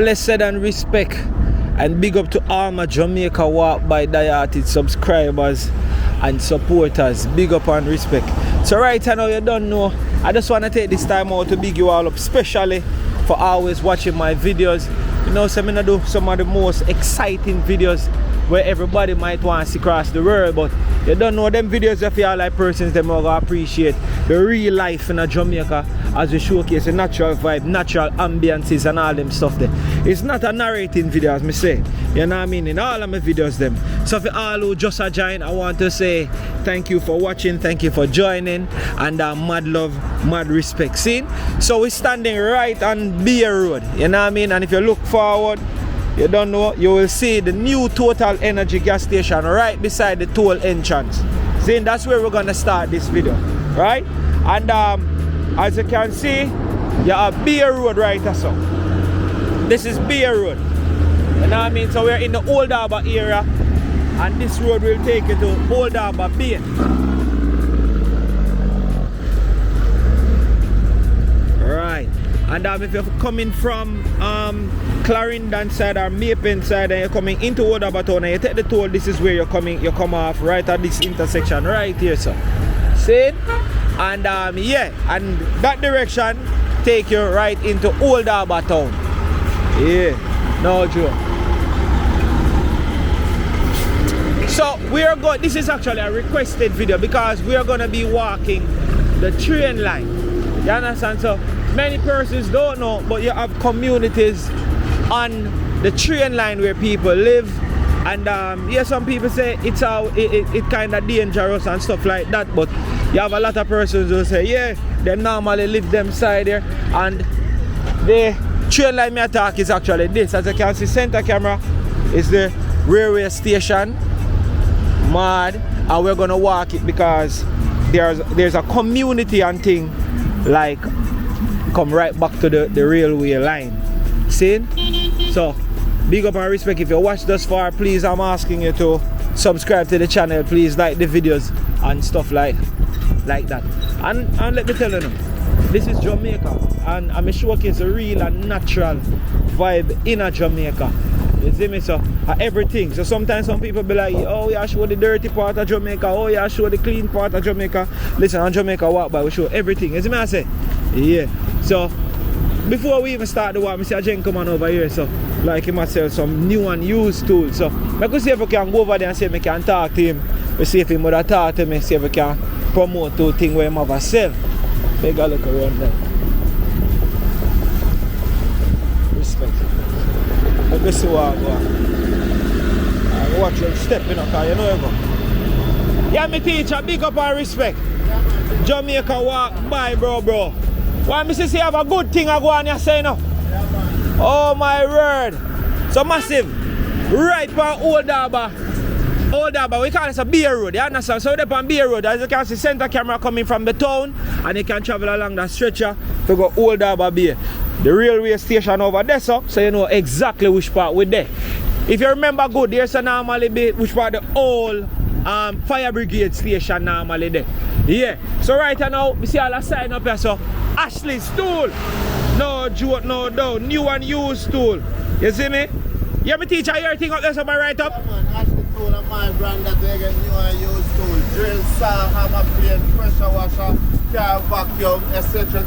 Blessed and respect and big up to all my Jamaica Walk by Diarted subscribers and supporters. Big up and respect. So right now you don't know, I just want to take this time out to big you all up, especially for always watching my videos. You know, so I'm gonna do some of the most exciting videos where everybody might want to see across the world, but you don't know them videos if you are like persons them are gonna appreciate the real life in Jamaica as we showcase the natural vibe, natural ambiances and all them stuff there. It's not a narrating video as me say, you know what I mean, in all of my videos them. So for all who just a join, I want to say thank you for watching, thank you for joining, and mad love, mad respect. See? So we're standing right on Beer Road, you know what I mean, and if you look forward, you don't know, you will see the new Total Energy gas station right beside the toll entrance. See, that's where we're gonna start this video, right? And as you can see, you have Beer Road right there. So this is Beer Road, you know what I mean? So we're in the Old Harbour area, and this road will take you to Old Harbour Bay. Right. And if you're coming from Clarendon side or Mapen side and you're coming into Old Harbour town and you take the toll, this is where you're coming, you come off right at this intersection right here, so see? And yeah, and that direction take you right into Old Harbour town. Yeah, no joke. So we are going, this is actually a requested video because we are gonna be walking the train line. You understand? So many persons don't know, but you have communities on the train line where people live, and yeah, some people say it's how it kind of dangerous and stuff like that, but you have a lot of persons who say yeah, they normally live them side there, and the train line me attack is actually this. As you can see, center camera is the railway station, mad, and we're gonna walk it because there's a community and thing like come right back to the railway line. See? So big up and respect. If you watch thus far, please, I'm asking you to subscribe to the channel, please like the videos and stuff like that. And let me tell you now, this is Jamaica, and I'm showcase a real and natural vibe in a Jamaica. You see me? So everything. So sometimes some people be like, oh yeah, show the dirty part of Jamaica, oh yeah, show the clean part of Jamaica. Listen, on Jamaica Walk By we show everything. You see me I say? Yeah. So before we even start the walk, I see a gent come on over here, so like he must sell some new and used tools. So I could see if I can go over there and see if I can talk to him. We see if he would talk to me, see if I can promote two things where he have a sell. Take a look around there. Respect. Let me see what I go. Watch your step, you know, because you know you go. Yeah, me teacher, big up and respect. Jamaica Walk By, bro. Why me say have a good thing I go on you say no? Oh my word. So massive. Right for Old Harbour. Old Harbour, we call it a Beer Road, you understand? So they're on Beer Road, as you can see, center camera coming from the town, and you can travel along that stretcher to go Old Harbour Bay. The railway station over there, so you know exactly which part we're there. If you remember good, there's a normally be which part the old fire brigade station normally there. Yeah. So right now, we see all the sign up here, so Ashley's tool. No joke, no doubt. New and used tool. You see me? You me teacher everything up there, so I right up? Yeah, man, Ashley tool and my brand that they get new and used tool. Drill, saw, hammer plane, pressure washer, car vacuum, etc.,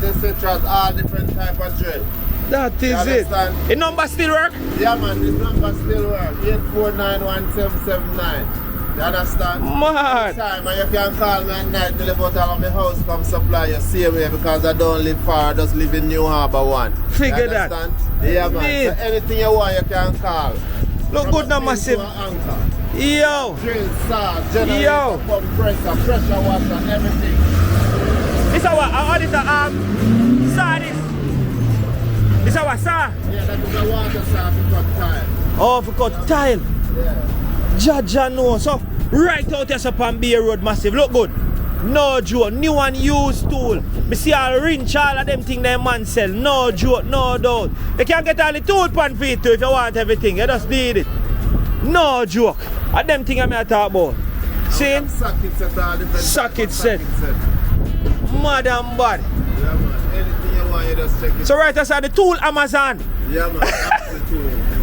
all different type of drill. That is it. The number still work? Yeah man, this number still work. 8491779. You understand? Mad. Time, and you can call me at night till about all of my house come supply you same way because I don't live far, I just live in New Harbour 1. Figure that. Yeah man. So anything you want you can call. Look good now, massive. Yo. Drill, saw, generator, compressor, pressure washer, everything. This is what? How is the saw this? This is what saw? Yeah, that is a water saw for cut tile. Oh, for cut tile. Yeah. Jaja no. So right out here upon Beer Road, massive. Look good. No joke. New and used tool. Me see all wrench, all of them thing them man sell. No joke, no doubt. You can get all the tool pan for it too if you want everything. You just need it. No joke. And them thing I talk about. See? Socket set, all different socket set. Mad and bad. Yeah man. Anything you want you just check it. So right outside the tool Amazon. Yeah man.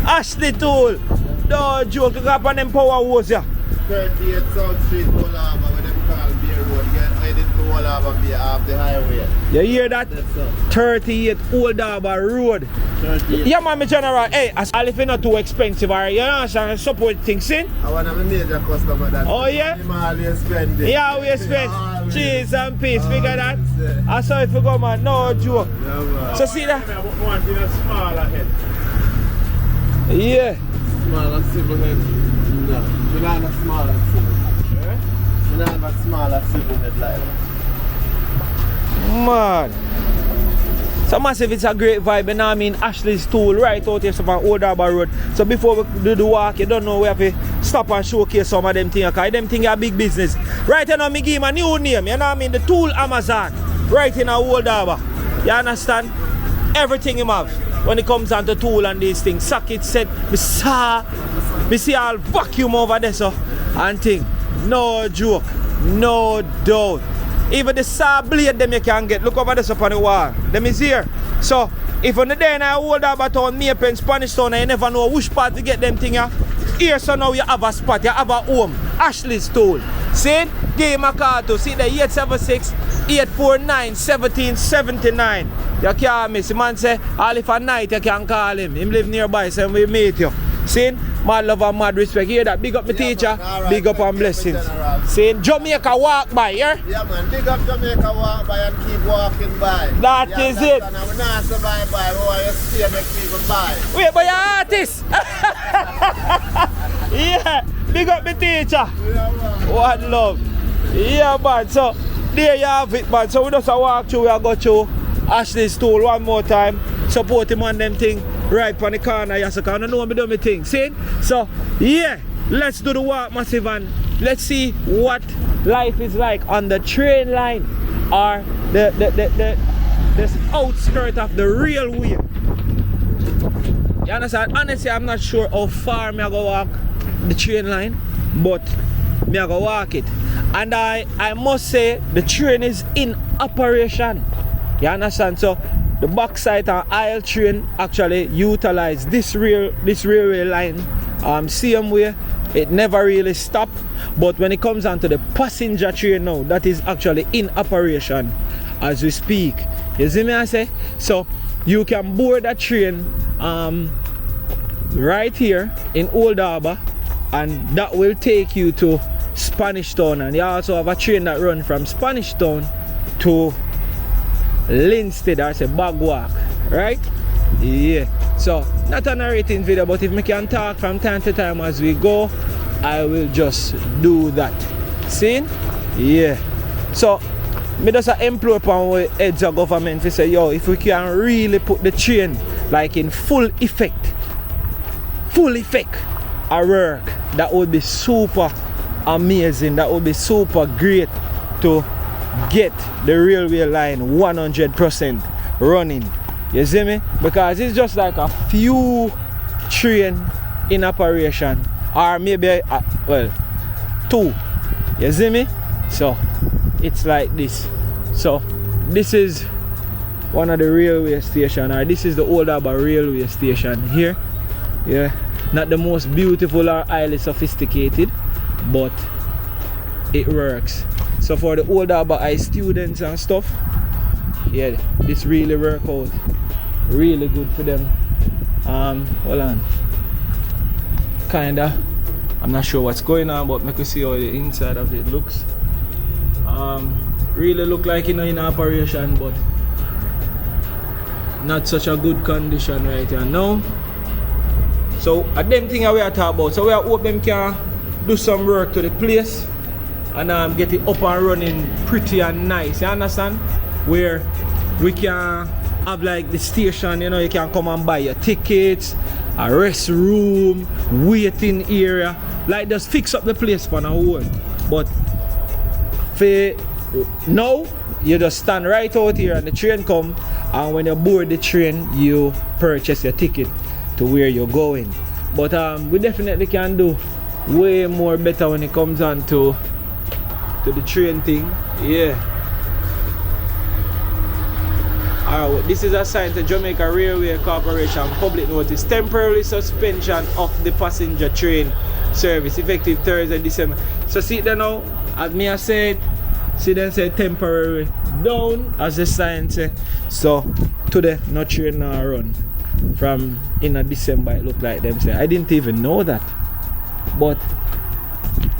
Ashley Tool. No joke, look up on them power hose, yeah. 38 South Street, Old Harbour, where them call Beer Road. Get headed to Old Harbour Beer off the highway. You hear that? Yes, sir. 38 Old Harbour Road. 38. Yeah, man, me general. Hey, as if it's not too expensive, or you know, so support things in. I want to be major customer that. Oh, yeah? I'm always spending. Yeah, we spend cheese and peace, figure that. I saw it for go, man, no joke. Yeah, man. So see that? Want in a smaller head. Yeah. Small and simple head. No. We don't have a small and simple head. We don't have a small and simple head like that. Man. So massive, it's a great vibe, and I mean Ashley's Tool right out here, so on Old Harbour Road. So before we do the walk, you don't know, we have to stop and showcase some of them things, because them things are big business. Right now, me give him a new name, you know what I mean? The Tool Amazon, right in our Old Harbour. You understand? Everything him have when it comes down to tool and these things. Socket set, me see all vacuum over there, so, and thing. No joke, no doubt. Even the saw blade them you can get. Look over this up on the wall. Them is here. So if on the day I hold up at town, Maple, Spanish Town, and you never know which part to get them thing here. So now you have a spot, you have a home. Ashley's Tool. See? Give him a call to see the 876-849-1779. You can't miss. The man say, all if at night you can call him. Him live nearby, so we meet you. See? Mad love and mad respect. You hear that? Big up my teacher, man, big up and blessings. See? Jamaica walk by, yeah? Yeah, man. Big up Jamaica walk by and keep walking by. That is it. And we're not so buy. We want you to stay and make people buy. Wait, but you're artist. Yeah, big up my teacher. Yeah, man. What love. Yeah, man. So, there you have it, man. So, we just walk through, we go through Ashley's Tool one more time. Support him on them thing right on the corner. Yes, I can't know me do my thing. See? So, yeah, let's do the walk, massive, and let's see what life is like on the train line or the outskirt of the railway. You understand? Honestly, I'm not sure how far me I go walk the train line, but me I go walk it. And I must say the train is in operation. You understand? So the backside and aisle train actually utilize this railway line same way. It never really stopped. But when it comes down to the passenger train now, that is actually in operation as we speak. You see me I say? So you can board that train right here in Old Harbour, and that will take you to Spanish Town, and you also have a train that runs from Spanish Town to Linstead, or say Bagwalk, right? Yeah. So not a narrating video, but if I can talk from time to time as we go, I will just do that. See? Yeah. So me just implore upon heads of government to say, yo, if we can really put the train like in full effect at work, that would be super amazing. That would be super great to get the railway line 100% running. You see me? Because it's just like a few trains in operation, or maybe well, 2. You see me? So it's like this. So this is one of the railway station, or this is the Old Harbour railway station here. Yeah, not the most beautiful or highly sophisticated, but it works. So for the Old Harbour high students and stuff, yeah, this really work out. Really good for them. Hold on. Kinda. I'm not sure what's going on, but make you see how the inside of it looks. Really look like, you know, in operation, but not such a good condition right here now. So at them thing we are talking about. So we are hope them can do some work to the place and get it up and running pretty and nice. You understand? Where we can have like the station, you know, you can come and buy your tickets, a restroom, waiting area, like just fix up the place for now. But for now, you just stand right out here and the train come, and when you board the train, you purchase your ticket to where you're going. But we definitely can do way more better when it comes on to the train thing. Yeah. Alright, this is assigned to Jamaica Railway Corporation public notice. Temporary suspension of the passenger train service effective Thursday, December. So see there now, as me I said, see them say temporary down as the sign say. So today no train now run from in a December, it look like them say. I didn't even know that. But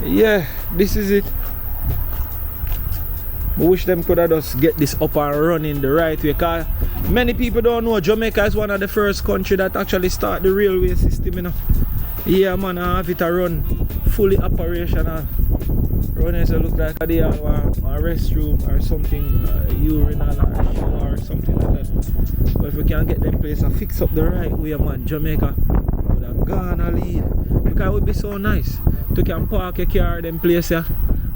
yeah, this is it. I wish them could have just get this up and running the right way, because many people don't know Jamaica is one of the first country that actually start the railway system, you know. Yeah man, I have it to run fully operational. Running so look like they have a restroom or something, urinal or a shower or something like that. But if we can get them place and fix up the right way, man, Jamaica would have gone a lead. Because it would be so nice to can park your car them place here,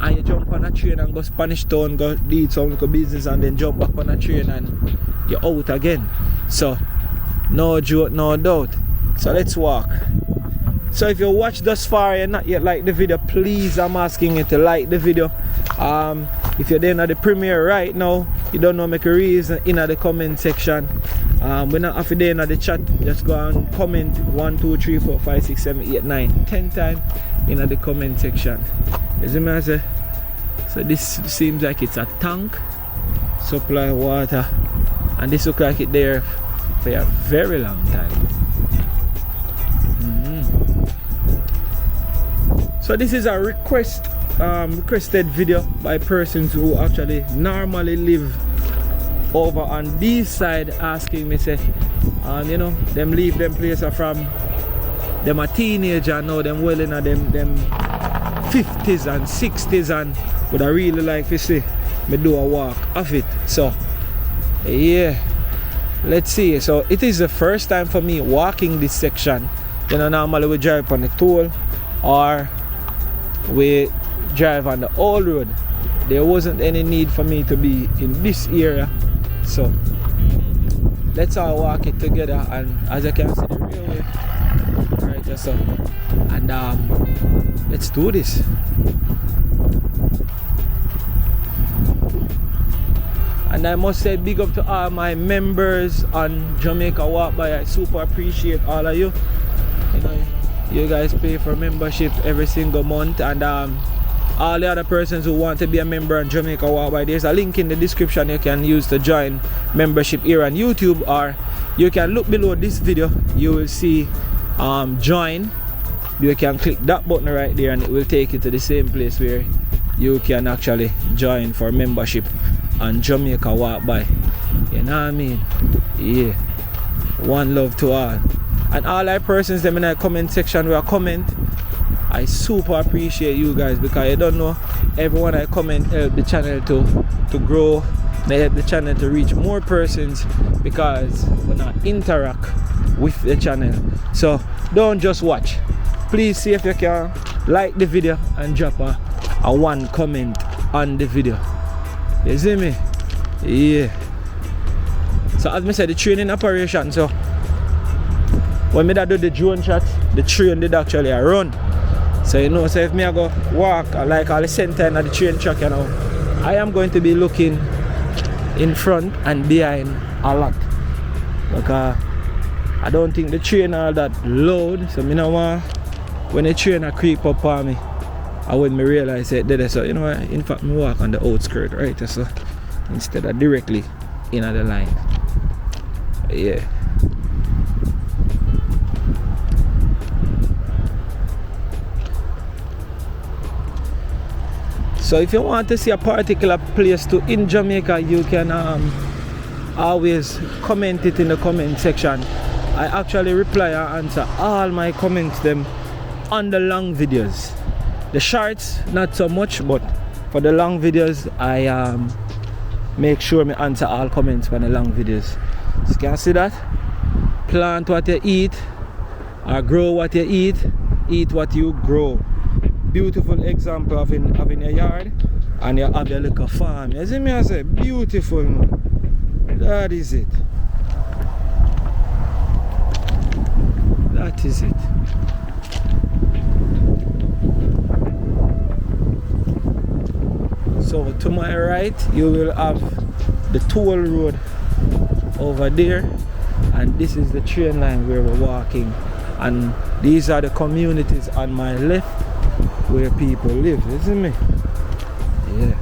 and you jump on a train and go Spanish Town, go do some little business, and then jump back on a train and you're out again. So no joke, no doubt. So let's walk. So if you watch thus far and not yet like the video, please, I'm asking you to like the video. If you're there at the premiere right now, you don't know, make a reason in the comment section. We're not after there in the chat, just go and comment 1, 2, 3, 4, 5, 6, 7, 8, 9, 10 times in the comment section. You see me I say? So this seems like it's a tank, supply water, and this looks like it there for a very long time. So this is a requested video by persons who actually normally live over on this side, asking me say, you know, them leave them place from them a teenager now, them well in them 50s and 60s, and would I really like to see me do a walk of it. So yeah, let's see. So it is the first time for me walking this section. You know, normally we drive on the toll or we drive on the old road. There wasn't any need for me to be in this area, so let's all walk it together. And as you can see, the railway right there, so, and let's do this. And I must say big up to all my members on Jamaica Walk By. I super appreciate all of you. You know, you guys pay for membership every single month, and all the other persons who want to be a member on Jamaica Walk By, there's a link in the description you can use to join membership here on YouTube, or you can look below this video, you will see join. You can click that button right there and it will take you to the same place where you can actually join for membership on Jamaica Walk By. You know what I mean? Yeah, one love to all. And all our persons them in the comment section will comment. I super appreciate you guys, because you don't know, everyone I comment help the channel to grow. They help the channel to reach more persons, because when I interact with the channel. So don't just watch. Please see if you can like the video and drop a one comment on the video. You see me? Yeah. So as I said, the training operation. So when me da do the drone shot, the train did actually run. So you know, so if me I go walk like all the center and the train track, you know, I am going to be looking in front and behind a lot, because I don't think the train all that loud. So me know when the train a creep up on me, I when me realize it did it. So you know, in fact me walk on the outskirt right, so instead of directly in the line. Yeah. So if you want to see a particular place to in Jamaica, you can always comment it in the comment section. I actually reply and answer all my comments them on the long videos. The shorts not so much, but for the long videos I make sure I answer all comments for the long videos. So you can see that. Plant what you eat, or grow what you eat what you grow. Beautiful example of having a yard and you have your little farm. You see me I say, beautiful man. That is it. That is it. So to my right you will have the toll road over there, and this is the train line where we're walking, and these are the communities on my left where people live, isn't me? Yeah.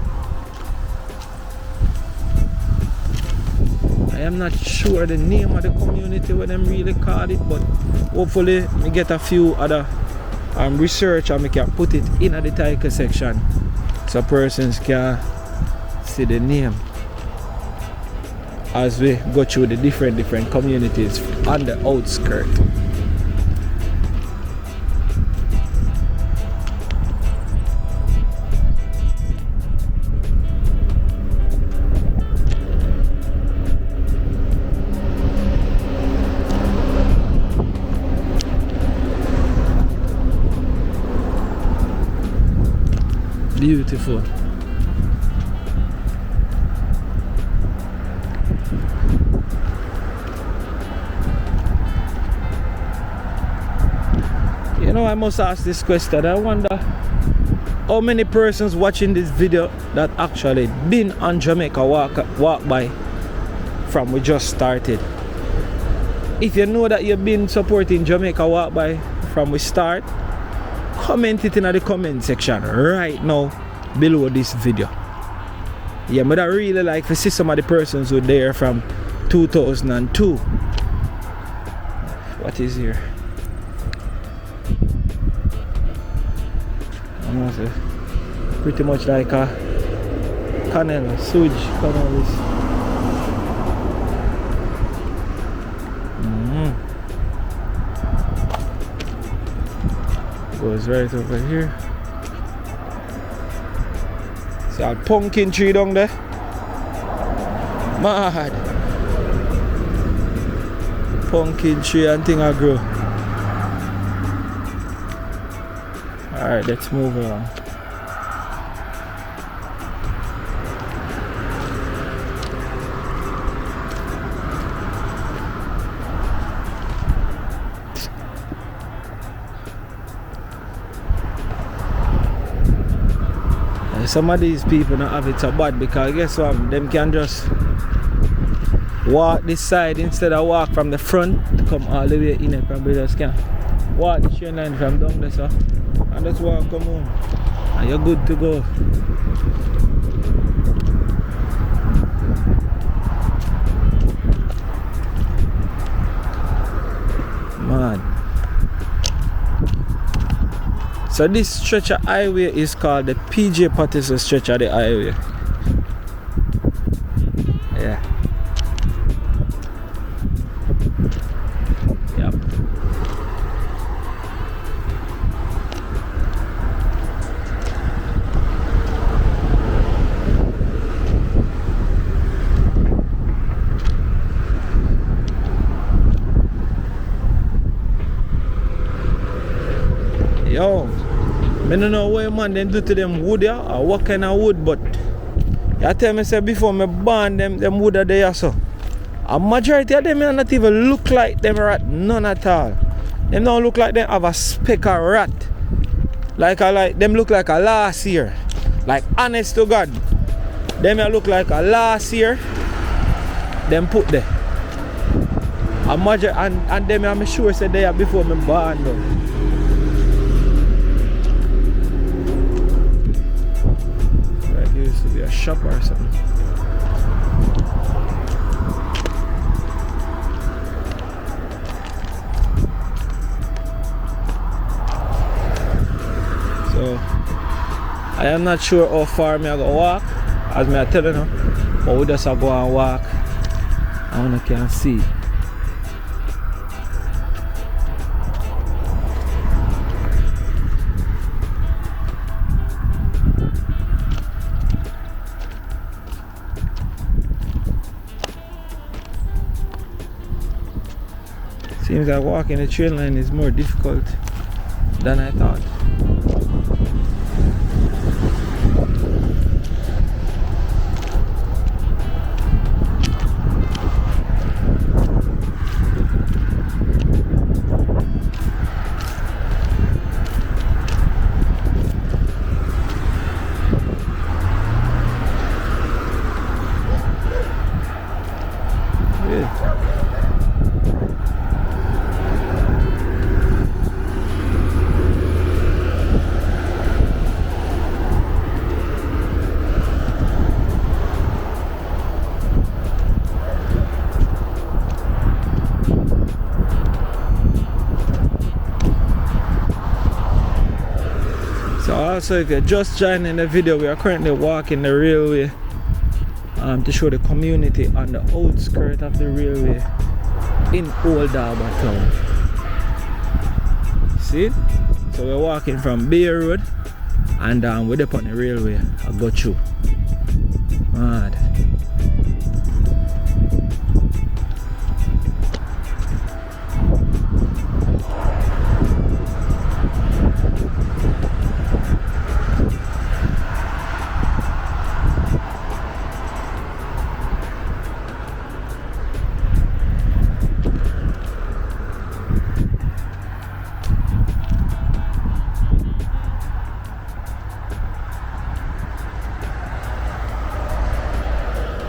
I am not sure the name of the community what them really call it, but hopefully we get a few other research and we can put it in the title section so persons can see the name as we go through the different communities on the outskirts. Beautiful. You know, I must ask this question. I wonder how many persons watching this video that actually been on Jamaica walk by from we just started. If you know that you've been supporting Jamaica walk by from we start, comment it in the comment section right now below this video. Yeah, but I really like to see some of the persons who are there from 2002. What is here? Pretty much like a canal, sewage canal. Goes right over here. See a pumpkin tree down there? Mad! Pumpkin tree and thing I grow. Alright, let's move on. Some of these people don't have it so bad because guess what, them can just walk this side instead of walk from the front to come all the way in it. Probably just can walk the train line from down there, so, and just walk come home and you're good to go. Man. So this stretch of highway is called the PJ Patterson stretch of the highway. Yeah. Yep. Yo. I don't know what man them do to them wood yeah, or what kind of wood, but you tell me say before me burn them wood are there so. A majority of them not even look like them rat, none at all. Them don't look like them have a speck of rat. Like them look like a last year. Like honest to God. Them look like a last year. Them put there. A majority and them I'm sure say they are before me burn them. To be a shop or something. So I am not sure how far me I go walk, as me I tell you now, but we just go and walk and I can see. Seems like walking the train line is more difficult than I thought. Yeah. Also, if you're just joining the video, we are currently walking the railway to show the community on the outskirts of the railway in Old Harbour town. See? So we're walking from Bay Road and we're up on the railway. I go through. Mad.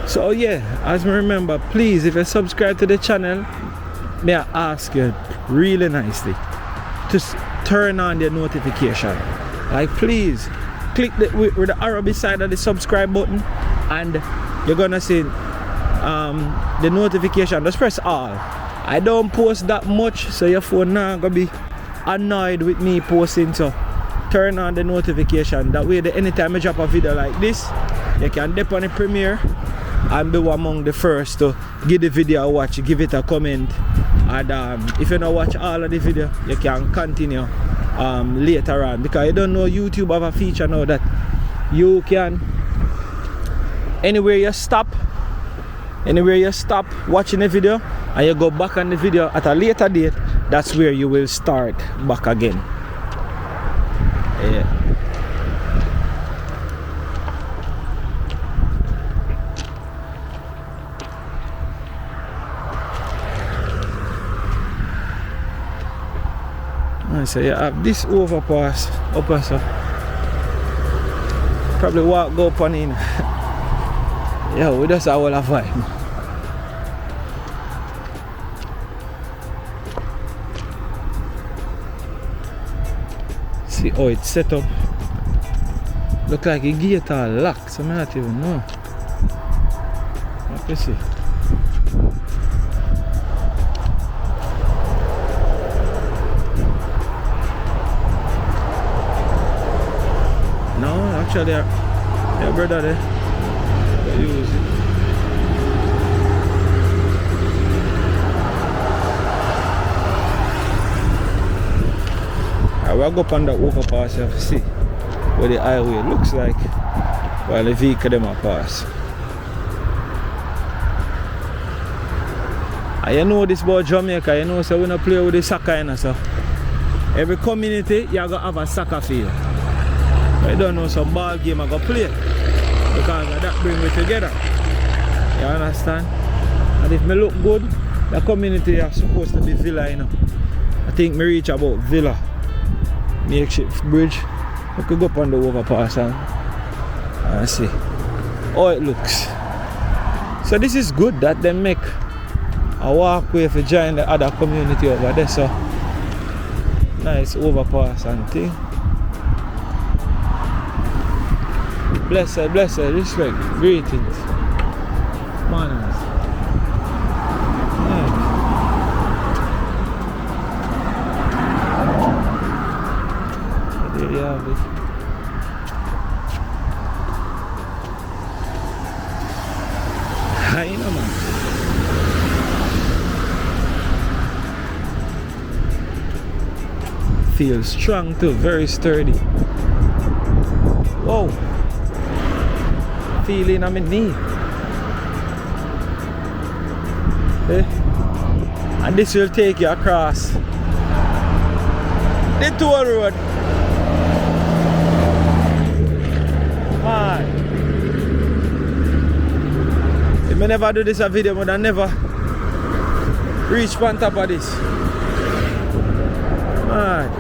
So yeah, as me remember, please, if you subscribe to the channel, may I ask you really nicely to turn on the notification. Like, please click with the arrow beside of the subscribe button, and you're gonna see the notification. Just press all. I don't post that much, so your phone not gonna be annoyed with me posting. So turn on the notification. That way, anytime I drop a video like this, you can dip on the premiere and be among the first to give the video a watch, give it a comment, and if you don't watch all of the video, you can continue later on, because you don't know YouTube have a feature now that you can anywhere you stop watching the video and you go back on the video at a later date, that's where you will start back again. Yeah. So you have this overpass up here, so probably go up on in. Yeah, we just have all a vibe. See how it's set up. Look like the gate are locked, so I don't even know. Let me see. Actually, your brother there, they use it. I will go up on the overpass to see where the highway looks like while the vehicle them are pass. And you know this about Jamaica, you know, so we don't play with the soccer, you know, so every community you gotta have a soccer field. I don't know some ball game I go play because that bring me together. You understand? And if me look good, the community is supposed to be villa, you know. I think me reach about villa. Makeshift bridge. I could go up on the overpass and see how it looks. So this is good that they make a walkway for join the other community over there. So nice overpass and thing. Blessed, respect, greetings, manners. Yeah. There you have it. Hi, no man. Feels strong too, very sturdy. Whoa. Feeling on my knee. Okay. And this will take you across the toll road. Man, if I never do this a video, I would never reach on top of this. Man.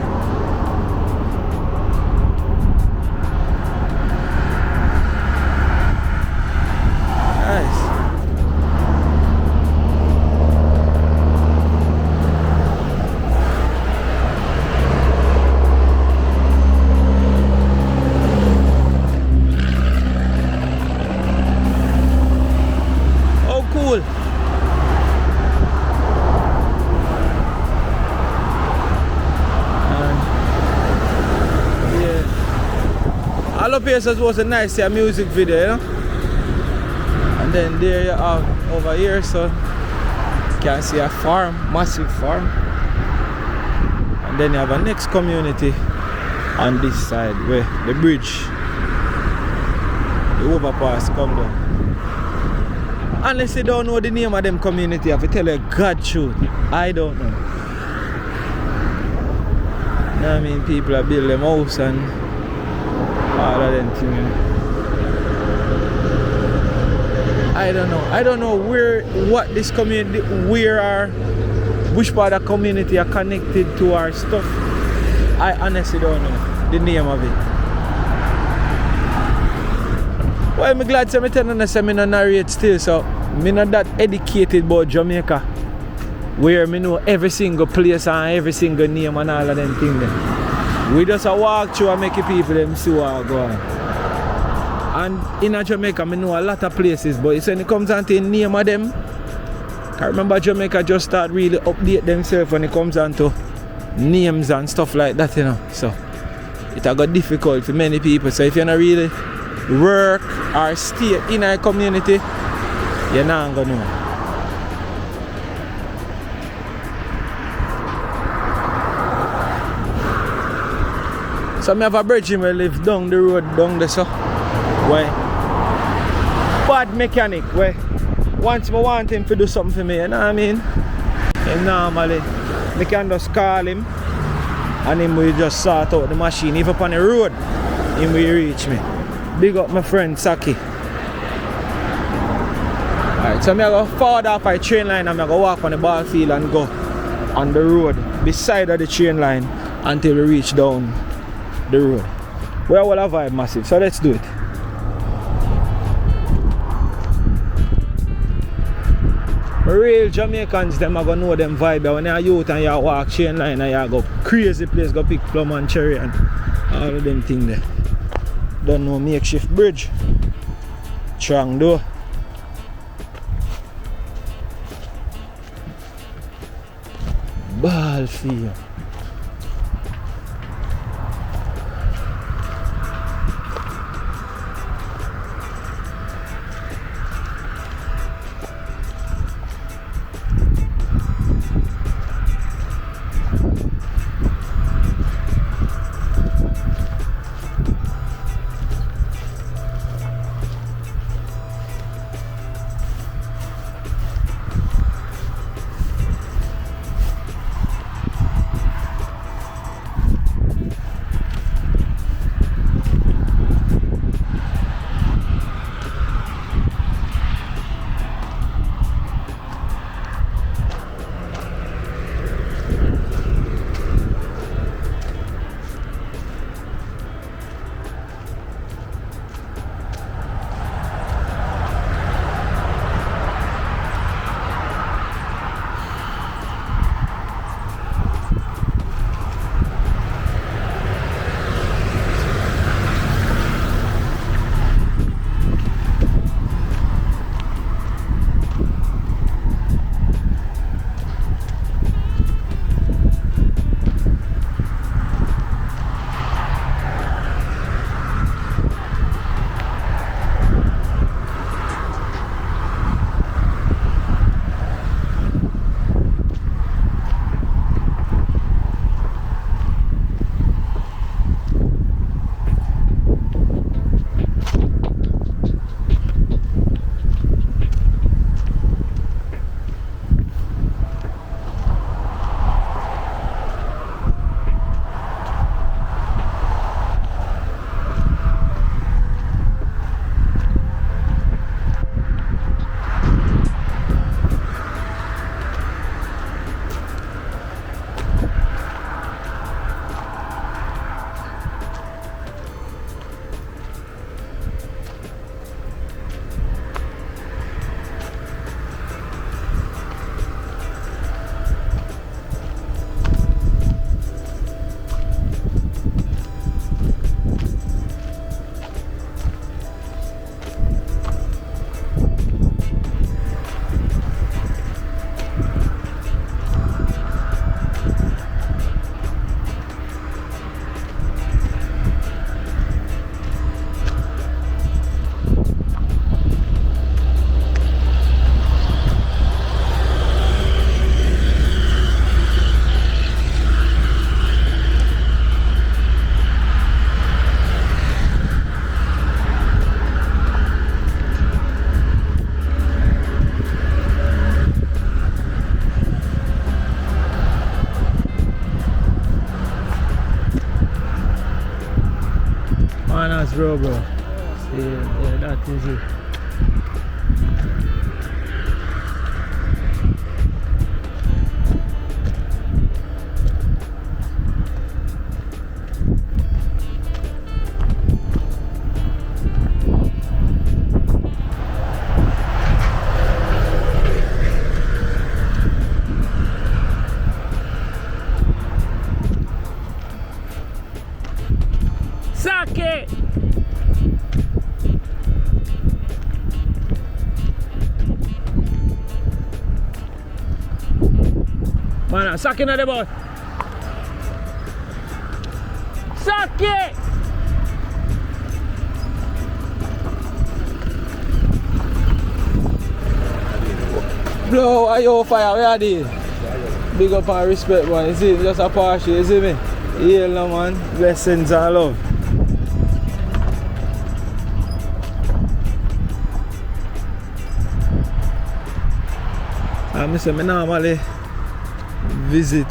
up here so it was a nice music video, you know. And then there you have over here, so you can see a farm, massive farm. And then you have a next community on this side where the bridge, the overpass come down. Unless you don't know the name of them community, I have to tell you God truth, I don't know. You know what I mean? People are building them house and all of them things. I don't know. I don't know what this community, which part of the community are connected to our stuff. I honestly don't know the name of it. Well, I'm glad to tell you that I'm not narrate still, so I'm not that educated about Jamaica, where I know every single place and every single name and all of them things. We just walk through and make people them see what go on. And in Jamaica, I know a lot of places, but when it comes down to the name of them, I remember Jamaica just start really update themselves when it comes down to names and stuff like that, you know. So it got difficult for many people. So if you're not really work or stay in a community, you're not gonna know. So I have a bridge who live down the road down there, so where bad mechanic where once I want him to do something for me, you know what I mean? And normally I can just call him and him will just sort out the machine. If up on the road, him will reach me. Big up my friend Saki. Alright, so I'm going to forward off my train line and I'm going to walk on the ball field and go on the road beside of the train line until we reach down the road. We all have vibe massive, so let's do it. Real Jamaicans, them are gonna know them vibe. When you're youth and you walk chain line and you go crazy place, go pick plum and cherry and all of them things there. Don't know makeshift bridge. Strong though. Ball field. bro. Yeah, that is it. Sake! Man, sake in the boat. Sake! Blow, are you fire? Where are they? Big up and respect, man. You see, just a partial, you see me? Yeah, no, man. Blessings and love. I say I normally visit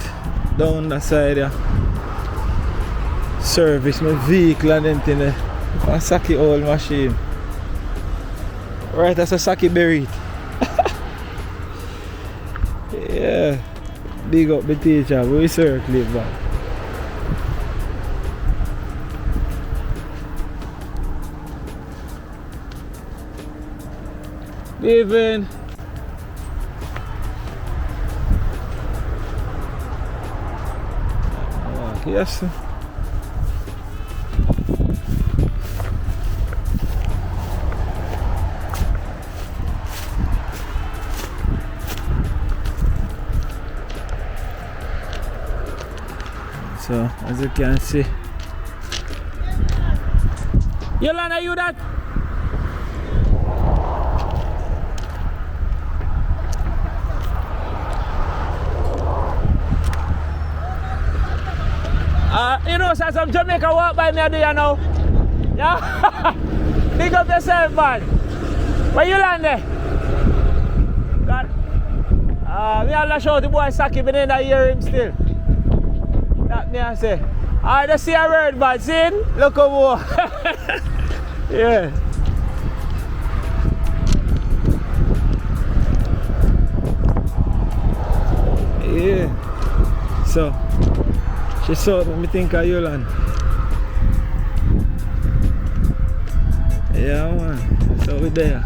down the side there, service my vehicle and them thing there. A sake old machine. Right, that's a sake buried. Yeah. Big up the teacher, we circle it back. Even yes. So as you can see, Yolanda, you that? You know, so some Jamaica walk by me do you know? Yeah? Big up yourself, man. Where you land there? God. Me have to show the boy Saki, but then I hear him still. That me I say. I just see a word, man. See? Look over. Yeah. Yeah. So. She saw me think of Yolanda. Yeah, man. So we there.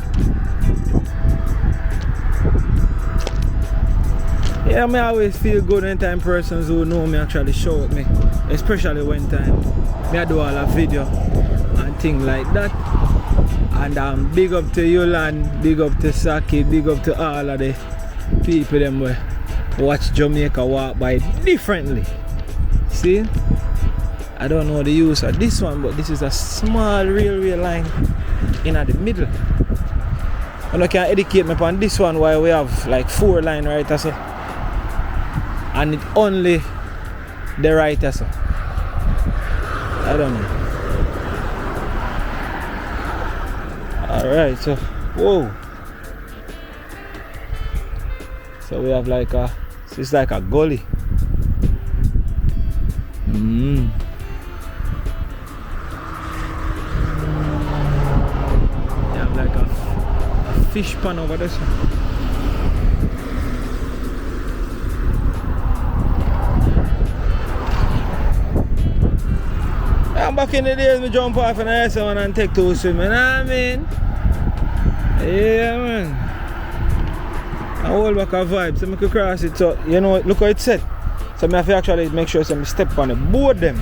Yeah, I always feel good anytime persons who know me actually show me. Especially when time I do all a video and things like that. And big up to Yolanda, big up to Saki, big up to all of the people them who watch Jamaica walk by differently. See, I don't know the use of this one, but this is a small railway line in the middle. And I can educate me on this one while we have like 4 lines right so. And it only the right so. I don't know. Alright, so whoa. So we have like it's like a gully. You have like a fish pan over there. I'm back in the days we jump off in the ice and take 2 swimming, you know what I mean? Yeah, man. I hold back a vibe so I can cross it. So you know, look how it's set. So I have to actually make sure I step on the board them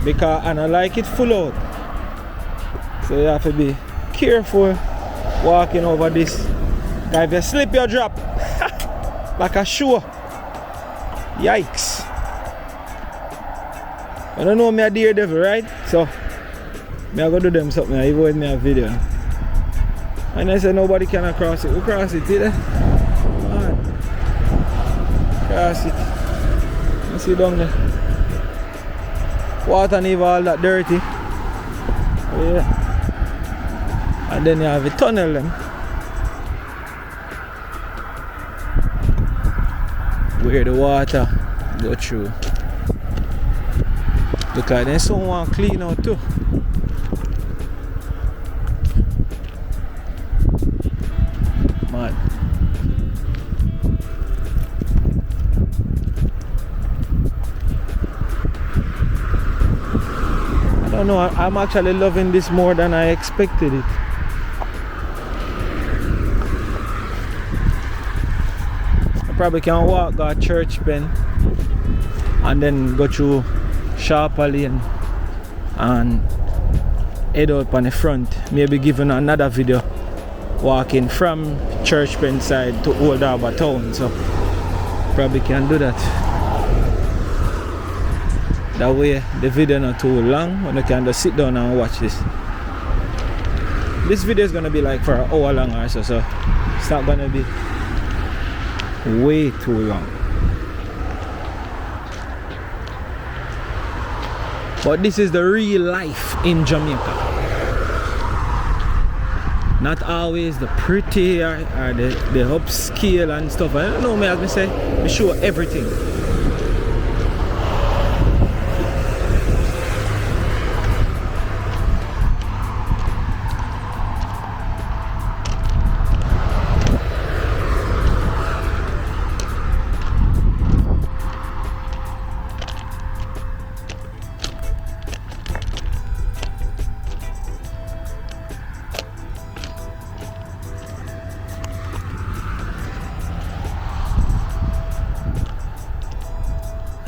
because I don't like it full out. So you have to be careful walking over this. Because if you slip you drop like a shoe. Yikes. I don't know me a daredevil, right? So I go do them something even with me a video. And I say nobody can cross it. We cross it, see there? Cross it. You see down there. Water and even all that dirty. Yeah. And then you have a tunnel them. Where the water go through. Look like there's someone clean out too. don't know, I'm actually loving this more than I expected it. I probably can walk go to Church Pen and then go through Sharper Lane and head out on the front. Maybe giving another video walking from Church Pen side to Old Harbour town. So probably can do that. That way the video not too long and I can just sit down and watch this. This video is gonna be like for an hour long or so, so it's not gonna be way too long. But this is the real life in Jamaica. Not always the pretty or the upscale and stuff. I don't know, me as me say, we show everything.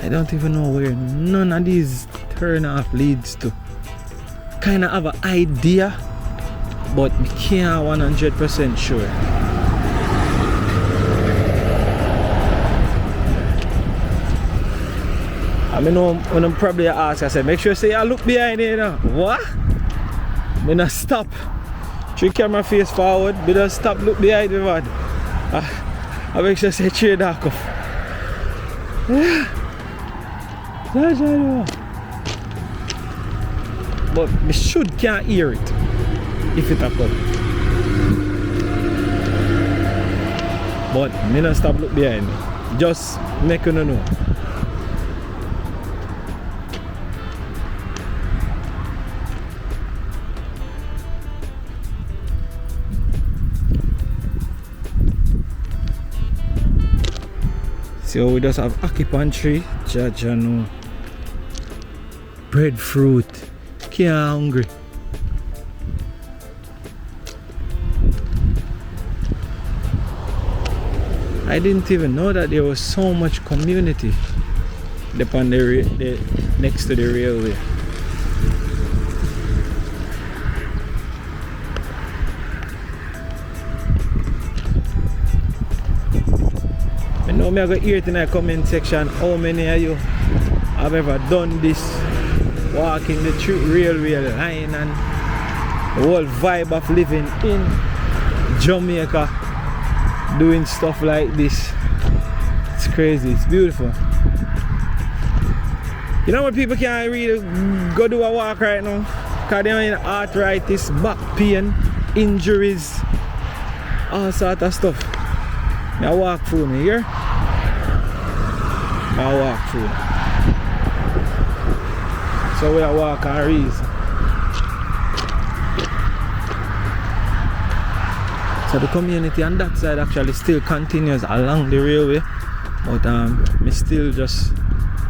I don't even know where none of these turn off leads to. Kind of have an idea, but we can't 100% sure. I know when I'm probably ask, I said, make sure say I look behind you now. What? Me not stop. Three camera face forward, but don't stop look behind me, man. I make sure say trade dark off. But me can't hear it if it happen. But me not stop look behind me. Just make you know. So we just have acupuncture, jaja no. Breadfruit. Can't hungry. I didn't even know that there was so much community upon the next to the railway. I know me I got hear it in the comment section how many of you have ever done this, walking the railway line and the whole vibe of living in Jamaica, doing stuff like this. It's crazy, it's beautiful. You know what, people can't really go do a walk right now because they're in arthritis, back pain, injuries, all sort of stuff. I walk through me here. I walk through. So we walk and reason. So the community on that side actually still continues along the railway, but me still just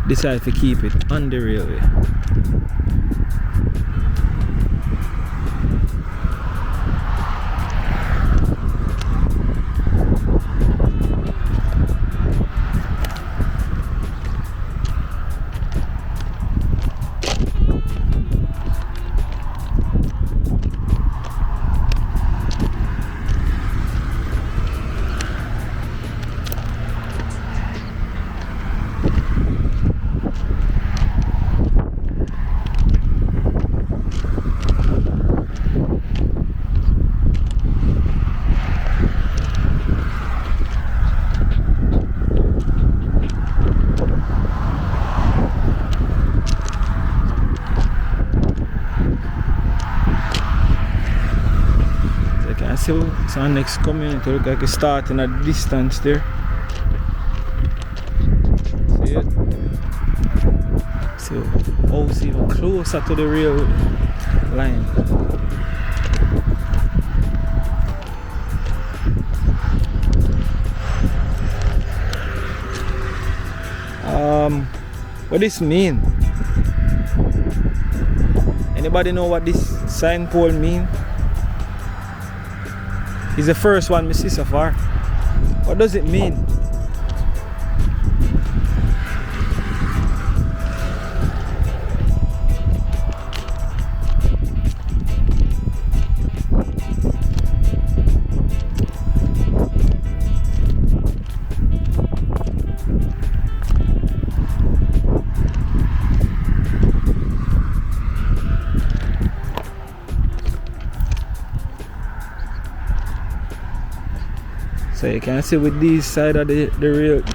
decide to keep it on the railway. So our next community look like it's starting at distance there. See it? So house even closer to the rail line. What this mean? Anybody know what this sign pole mean? It's the first one we see so far. What does it mean? So you can see with these side of the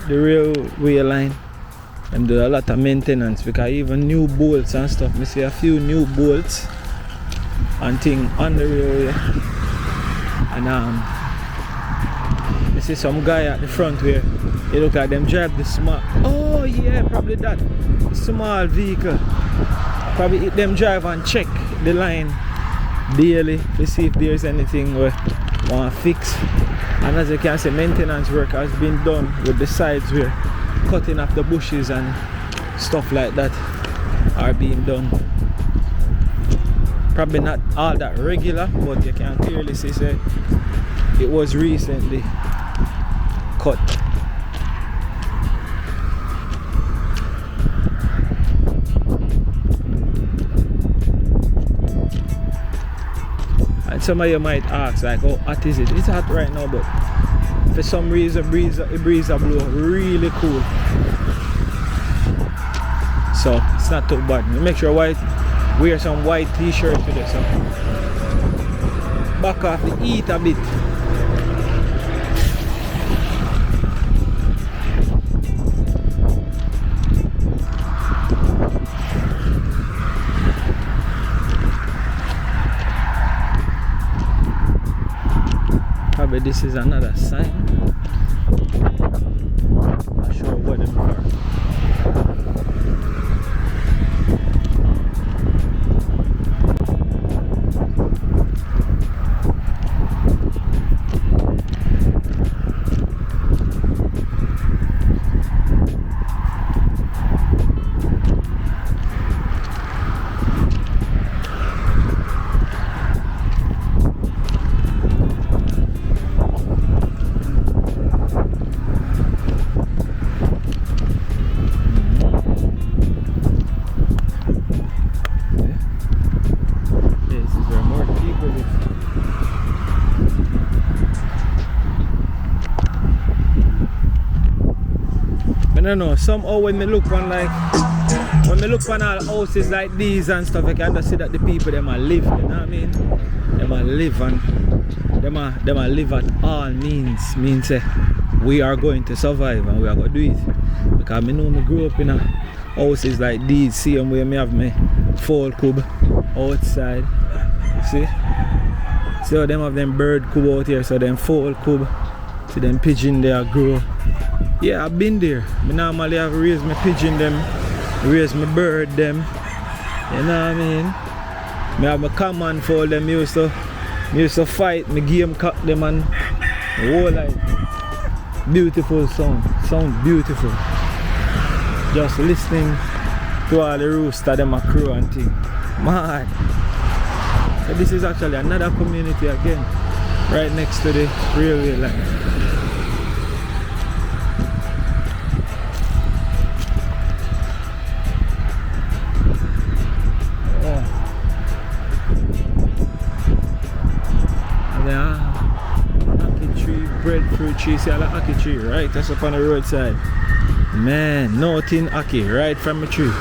railway line, and do a lot of maintenance because even new bolts and stuff. I see a few new bolts and thing on the railway, and I see some guy at the front where it look like them drive the small. Oh yeah, probably that small vehicle. Probably hit them drive and check the line daily to see if there's anything we want to fix. And as you can see, maintenance work has been done with the sides where cutting off the bushes and stuff like that are being done. Probably not all that regular, but you can clearly see say it was recently cut. And some of you might ask like, how hot is it? It's hot right now, but for some reason the breeze are blow really cool. So it's not too bad. Make sure wear some white t-shirt today, so back off the heat a bit. Probably this is another sign. Not sure what them are. I don't know, somehow when me look on all houses like these and stuff, I can just see that the people them a live, you know what I mean? Them a live and them a live at all means we are going to survive and we are going to do it. Because I know me grew up in a houses like these, see them where me have my fall cub outside. See? So them have them bird cub out here, so them fall cub, see them pigeon there grow. Yeah, I've been there. I normally have raised my pigeon them, raised my bird them. You know what I mean? I have my common for them. I used to fight, my game cut them and the whole life. Beautiful sound beautiful. Just listening to all the rooster them a crow and thing. Mad. So this is actually another community again, right next to the railway line. Breadfruit tree, see all the ackee tree, right? That's up on the roadside. Man, nothing ackee, right from the tree.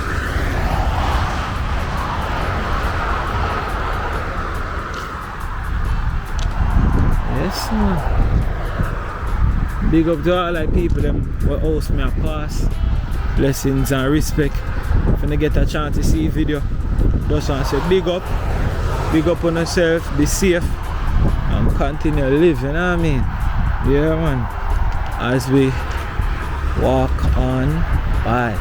Yes, man. Big up to all like people them who host me a pass. Blessings and respect. If you get a chance to see a video, just want to say big up on yourself, be safe, and continue to live, you know what I mean? Yeah, man, as we walk on by.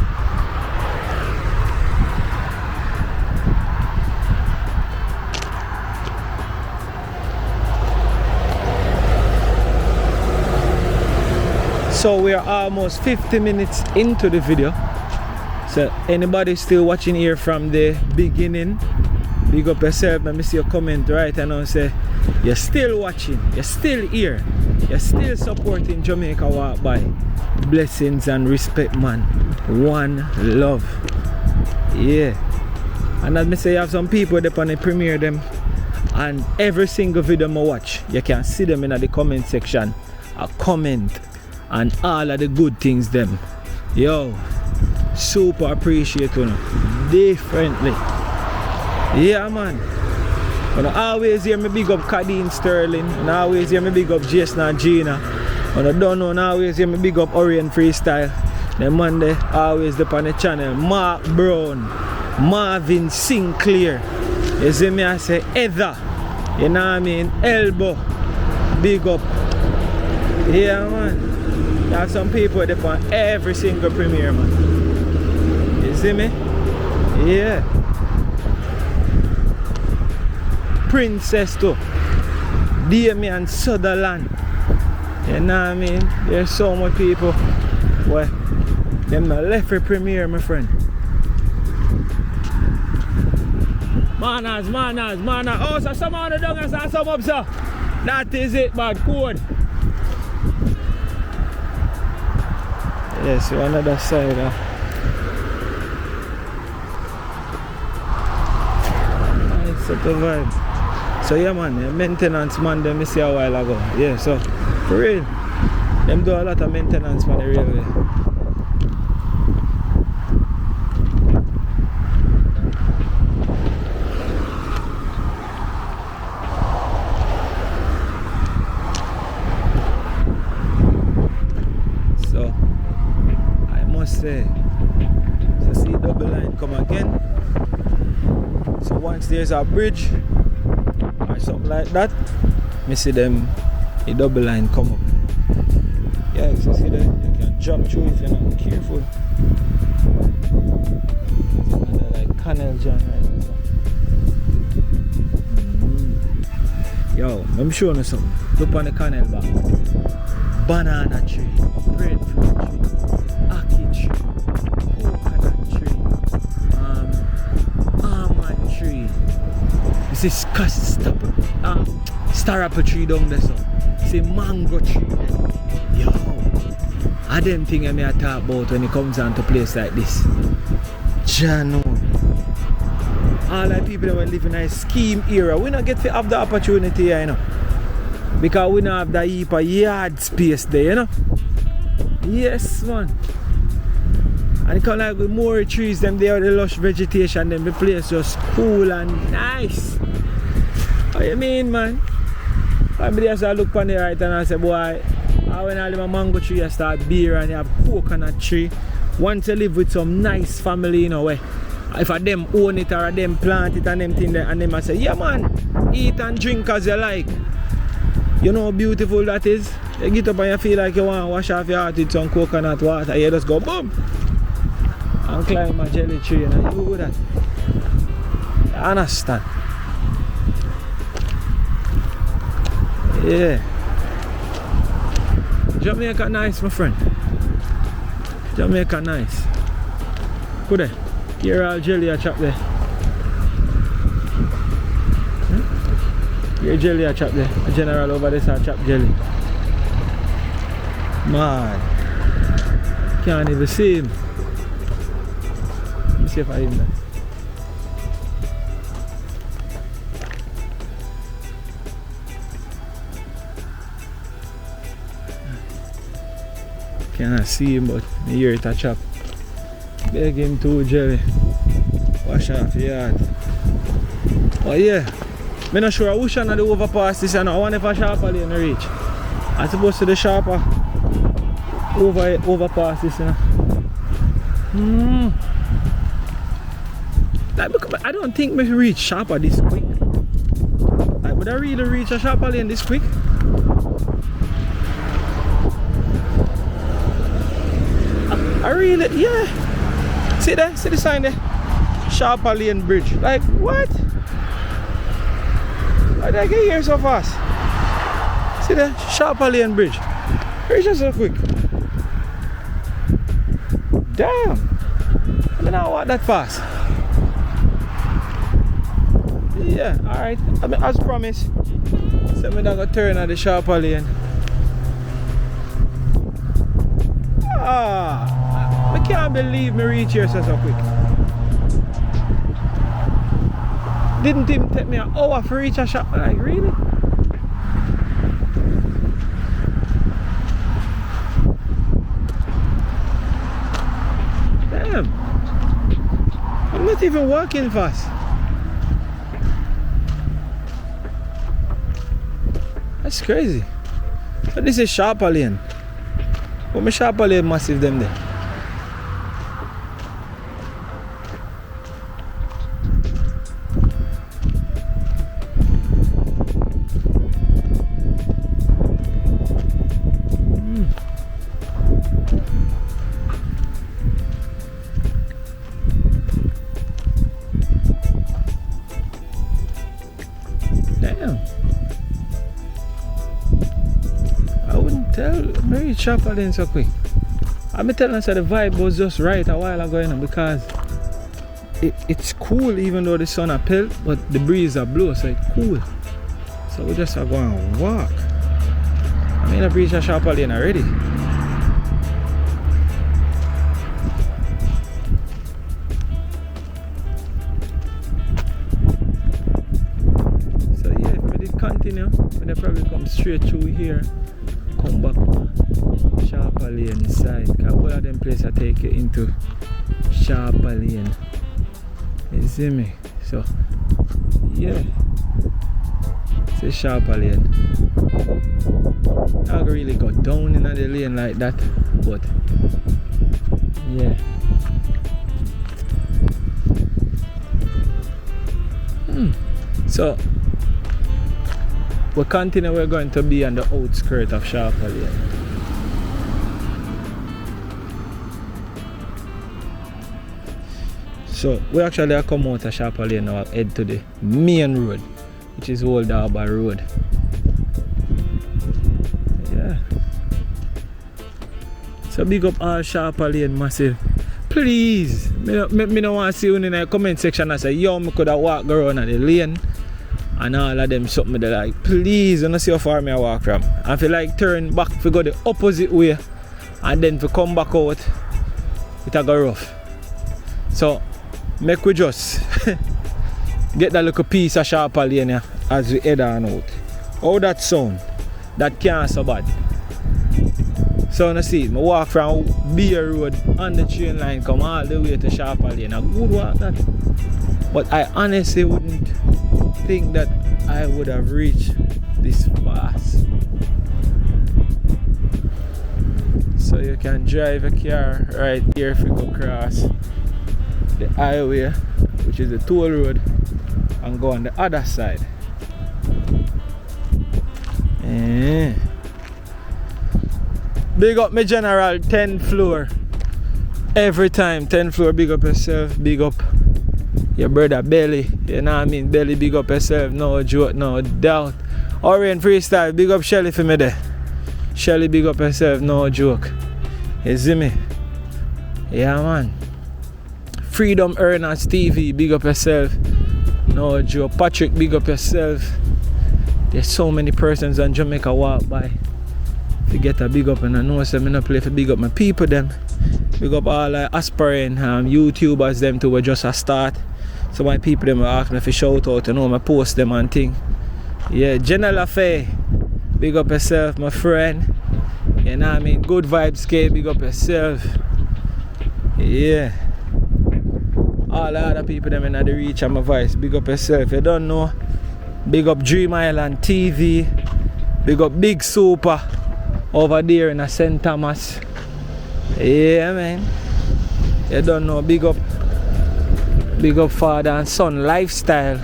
So we are almost 50 minutes into the video. So anybody still watching here from the beginning, Big up yourself. Let me see your comment right and now say you're still watching, you're still here, you're still supporting Jamaica Walk By. Blessings and respect, man. One love. Yeah. And as me say, you have some people that on the premiere them, and every single video I watch, you can see them in the comment section. A comment and all of the good things them. Yo, super appreciate you. Differently. Yeah, man. And I always hear me big up Kadeen Sterling, and I always hear me big up Jason and Gina. And I don't know, and I always hear me big up Orient Freestyle. Then Monday, always up on the channel. Mark Brown, Marvin Sinclair. You see me, I say Heather. You know what I mean? Elbow. Big up. Yeah, man. You have some people that on every single premiere, man. You see me? Yeah. Princess too. Damian Sutherland. You know what I mean? There's so much people. Well, them not left for premiere, my friend. Manners. Oh, so some of the dongers and some up, sir. That is it, bad code. Yes, so another side. Nice set of vibes. So yeah, man, the maintenance man them I see a while ago. Yeah, so for real, them do a lot of maintenance for the railway. So I must say, so see double line come again. So once there's a bridge or something like that, me see them a double line come up. Yeah, you see that you can jump through if you're not careful. Another like canal John right now. Yo, I'm showing you something. Look on the canal back. Banana tree, breadfruit tree, ackee tree, coconut tree, almond tree. This is star apple tree down there, so. It's a mango tree. Yo, I them things I may talk about when it comes down to a place like this. Jano. All the people that were living in a scheme era, we don't get to have the opportunity here, you know. Because we don't have that heap of yard space there, you know. Yes, man. And it come like with more trees, them there, the lush vegetation, then the place just cool and nice. What you mean, man? Somebody else I look on the right and I say, boy, when I live a mango tree, I start beer and you have coconut tree. Want to live with some nice family, you know, where if a them own it or a them plant it and them thing there, and them I say, yeah man, eat and drink as you like. You know how beautiful that is? You get up and you feel like you want to wash off your heart with some coconut water, you just go boom and climb a jelly tree, and you do that. You understand? Yeah. Jamaica nice, my friend. Jamaica nice. Good there. Here all jelly a chop there. Here jelly a chop there. A general over there a chop jelly. Man. Can't even see him. Let me see if I him there. Cannot see him, but I hear it a chop. Beg him to jelly. Wash off your yard. Oh yeah. I'm not sure which one of the overpass this and I wonder if a sharper lane reach. I suppose to the sharper overpass this, you know. Like, I don't think we reach sharper this quick. Like, would I really reach a sharper lane this quick? I really, yeah. See there? See the sign there? Sharper Lane Bridge. Like, what? Why did I get here so fast? See there? Sharper Lane Bridge. Reach it so quick. Damn. I mean, I walk that fast. Yeah, alright. I mean, as promised. So I'm gonna turn at the Sharper lane. I can't believe me reach here so quick. Didn't even take me an hour to reach a shop. Like, really? Damn. I'm not even walking fast. That's crazy. But this is Sharper lane. But my Sharper lane massive them there. Damn. I wouldn't tell Mary Sharper lane so quick. I've been telling us that the vibe was just right a while ago, you know, because it's cool even though the sun a pelt, but the breeze a blow, so it's cool. So we just are going and walk. I mean, I've reached a Sharper lane already. So yeah, if we did continue, we'll probably come straight through here, come back Sharper lane side, because all of them places I take you into Sharper lane. You see me? So yeah, it's Sharper lane. I don't really go down in the lane like that, but yeah. So we continue, we're going to be on the outskirts of Sharper lane. So we actually come out of Sharper lane now, head to the main road, which is Old Harbour Road. Yeah. So big up all Sharper lane massive. Please, me don't want to see you in the comment section and say, yo, me could have walked around at the lane and all of them something they like. Please, don't see how far me I walk from. And if you like turn back, if you go the opposite way and then if you come back out, it'll go rough. So make we just get that little piece of Sharper lane as we head on out. How that sound? That can't so bad. So you see, I walk from Beer Road on the train line, come all the way to Sharper lane. A good walk that. But I honestly wouldn't think that I would have reached this fast. So you can drive a car right here if you go across the highway, which is the toll road, and go on the other side. Big up my general 10th floor. Every time 10th floor, big up yourself, big up your brother Belly. You know what I mean? Belly, big up yourself, no joke, no doubt. Orient Freestyle, big up Shelly for me there. Shelly, big up yourself, no joke. You see me? Yeah man. Freedom Earners TV, big up yourself, no joke. Patrick, big up yourself. There's so many persons on Jamaica walk by. To get a big up, and I know so I not play for big up my people them. Big up all aspiring YouTubers them to just a start. So my people them ask me if you shout out, you know, I post them and thing. Yeah, General Affair, big up yourself my friend. You know what I mean? Good vibes K, big up yourself. Yeah. All the other people them in the reach of my voice, big up yourself. You don't know, big up Dream Island TV, big up Big Super over there in St. Thomas. Yeah man. You don't know, big up father and son lifestyle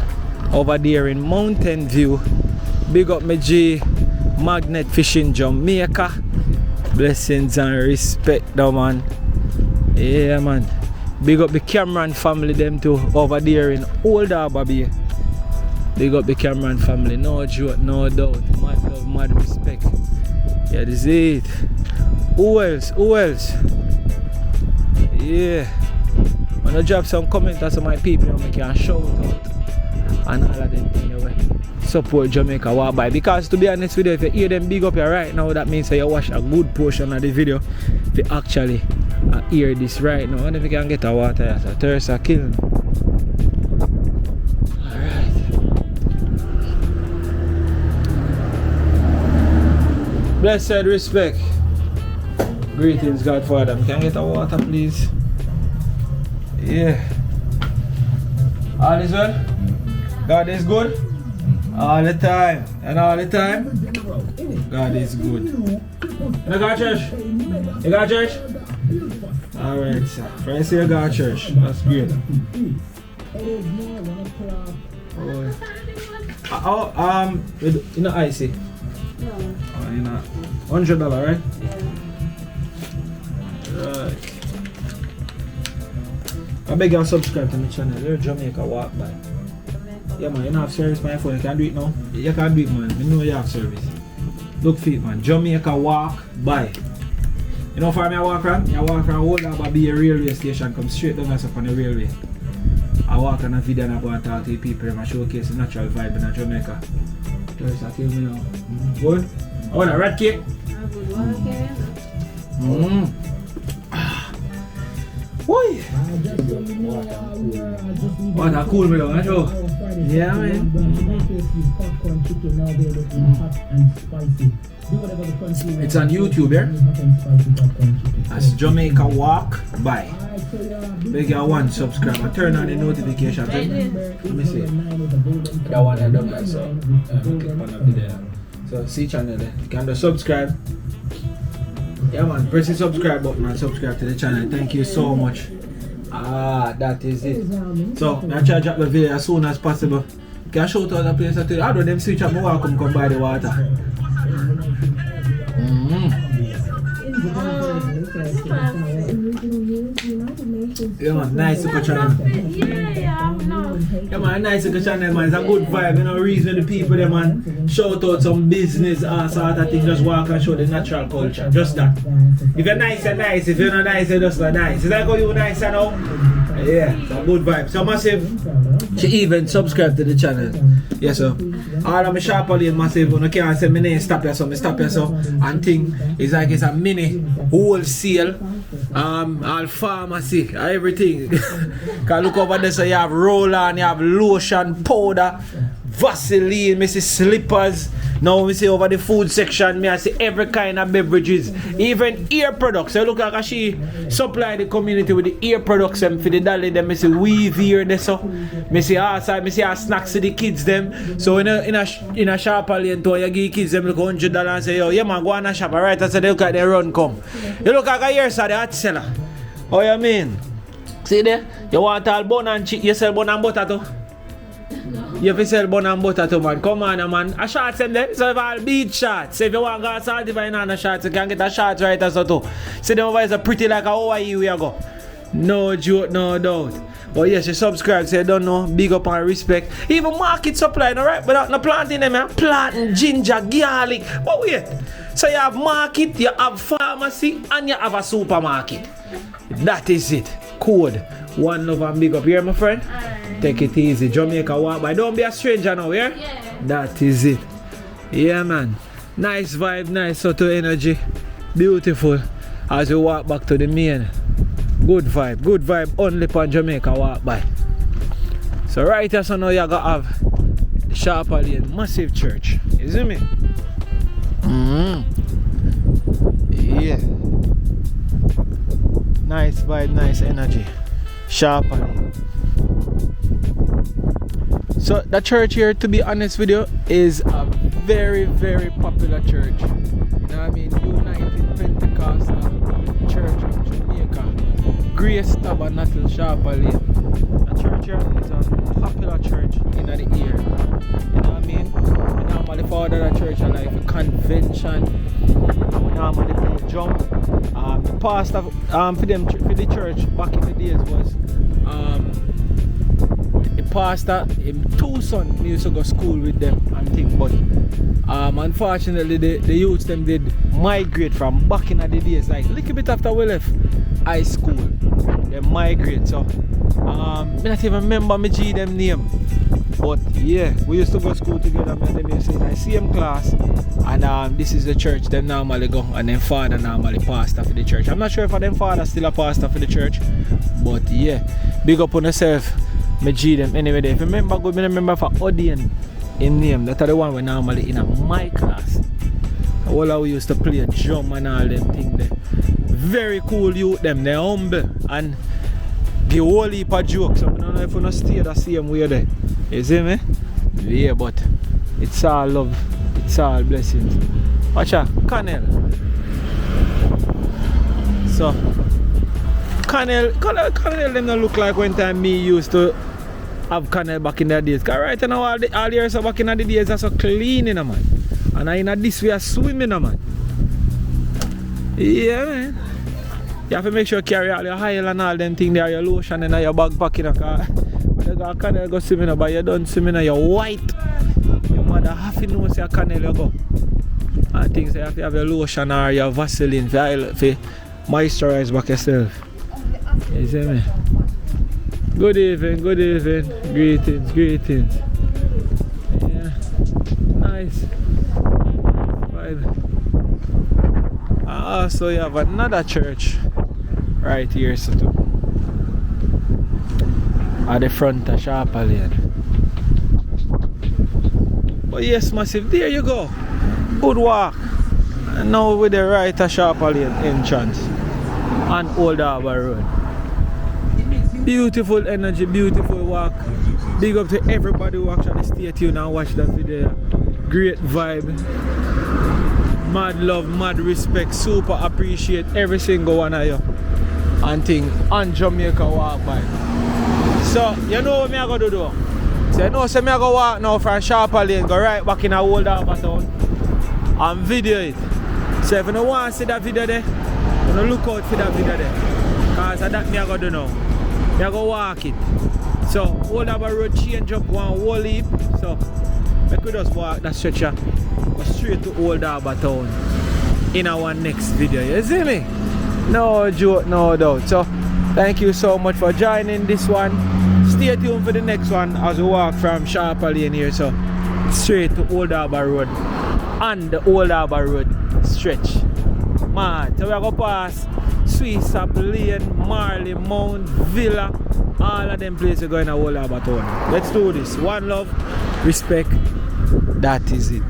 over there in Mountain View. Big up my G Magnet Fishing Jamaica. Blessings and respect though man. Yeah man. Big up the Cameron family them too over there in Old Harbour Bay. Big up the Cameron family, no joke, no doubt. Mad love, mad respect. Yeah, this is it. Who else? Who else? Yeah. I'm gonna drop some comments to some of my people and make a shout out. and all of them things anyway. Support Jamaica walk by, because to be honest with you, if you hear them big up here right now, that means that you watch a good portion of the video if you actually hear this right now. And if you can get a water, so thirst are killing. Alright. Blessed respect. Greetings, Godfather. Can I get a water, please? Yeah. All is well? God is good? All the time. And all the time? God is good. You got church? You got church? Alright, sir. Friends say you got church. That's great. You know icy? No. Oh, you know $100, right? Yeah. Right. I beg you to subscribe to my channel. You're Jamaica walk by. Yeah man, you don't have service on your phone. You can do it now. You can do it, man. I know you have service. Look for it, man. Jamaica walk by. You know where I walk from? I walk from Old Harbour be a railway station. Come straight down us up on the railway. I walk on a video and I go and talk to the people and I showcase the natural vibe in Jamaica. There's a kill me now. Good? I want a red cake. I would want to carry Why? What a cool video, huh, Joe? Yeah, man. It's on YouTube, yeah? That's Jamaica Walk By. Make your one subscribe. Turn on the notifications. Let me see. That one I done that, so click on the video. So see channel there. You can just subscribe. Yeah man, press the subscribe button and subscribe to the channel. Thank you so much. That is it. So I try to drop the video as soon as possible. Can I show to other places too? I don't them switch up my walk come by the water. Yeah man, nice little channel. Yeah man, nice little channel man. It's a good vibe, you know, reason the people there man. Shout out some business sort of thing, just walk and show the natural culture. Just that. If you're nice, you're nice. If you're not nice, you're just not nice. Is that how you nice now? Yeah, it's a good vibe. So massive. She even subscribe to the channel. Yeah, so all of my shop are massive. You can't say my name stop here, so I stop here, so and thing is like it's a mini wholesale all pharmacy, everything. Can look over there, so you have roll-on, you have lotion, powder, Vaseline, me see slippers. Now we see over the food section, me I see every kind of beverages, even ear products. So look like she supply the community with the ear products and for the dolly them. Me see weave here there, so me see outside, me see snacks to the kids them. So in a shop lane to you give kids them look $100 and say, yo, yeah man, go on a shop, alright? I said they look like they run come. You look like a year side, the hot seller. How you mean? See there? You want all bun and cheese, you sell bun and butter too? You have to sell bun and butter too, man. Come on, man. A shots them there. So if all beach shots. So if you want to go salt, if you not a shots, you can get a shots right as so too. See them over is a pretty like a Hawaii we go. No joke, no doubt. But yes, you subscribe, so you don't know. Big up and respect. Even market supply, alright? But not planting them, man. Planting ginger, garlic. But wait. So you have market, you have pharmacy, and you have a supermarket. That is it. Code. One love and big up. Here, my friend? Take it easy. Jamaica walk by. Don't be a stranger now, yeah? Yeah. That is it. Yeah, man. Nice vibe, nice subtle energy. Beautiful. As we walk back to the main. Good vibe only on Jamaica walk by. So right here, so now you gotta have the Harbour Lane massive church. You see me? Yeah. Nice vibe, nice energy. Harbour Lane. So the church here, to be honest with you, is a very, very popular church. You know what I mean? United Pentecostal Church of Jamaica. Grace Tabernacle Harbour Lane. The church here is a popular church in the area. You know what I mean? We normally follow the church like a convention. We normally play jump. The pastor for the church back in the days was the pastor, him two sons used to go school with them and things, but unfortunately the youths them did migrate from back in the days, like a little bit after we left high school. They migrate. So I don't even remember me G them name. But yeah, we used to go to school together, me and them used to in the same class. And this is the church them normally go, and then father normally pastor for the church. I'm not sure if them father still a pastor for the church. But yeah, big up on yourself, me G them anyway. If you remember good, me remember for Odian in name. That's the one we normally in my class. All we used to play drum and all them things there. Very cool youth them, they humble and give a whole heap of jokes. So I don't know if you don't stay the same way there. You see me? Yeah, but it's all love, it's all blessings. Watch out, Connell. So Connell them don't look like when time me used to have Connell back in the days. Cause right now all the years back in the days are so clean, you know, man. And I in this way are swimming, man. Yeah, man. You have to make sure you carry all your oil and all them things there, your lotion and your backpack, you know, cause when you go Connell go swimming, but you don't swim in, you're white. Your mother have to know say Connell you go. And things you have to have your lotion or your Vaseline for moisturize back yourself. You see me? Good evening, good evening. Greetings, greetings. Yeah. Nice. And also you have another church right here so too. At the front of Harbour Lane. But yes, massive, there you go. Good walk. And now with the right of Harbour Lane entrance on Old Harbour Road. Beautiful energy, beautiful walk. Big up to everybody who actually stay tuned and watch that video. Great vibe. Mad love, mad respect, super appreciate every single one of you. And thing on Jamaica walk by. So you know what me I go to do? So you know so me I go walk now from Harbour Lane, go right back in a Old Harbour town and video it. So if you don't want to see that video there, you know, look out for that video there. Cause that me I go do now. Me I go walk it. So Old Harbour Road change up one whole heap. So we could just walk that stretcher, go straight to Old Harbour town in our next video. You see me? No joke, no doubt. So thank you so much for joining this one. Stay tuned for the next one as we walk from Harbour Lane here. So straight to Old Harbour Road and the Old Harbour Road stretch. Man, so we are going to pass Swiss Lane, Marley, Mount, Villa, all of them places going to Old Harbour town. Let's do this. One love, respect, that is it.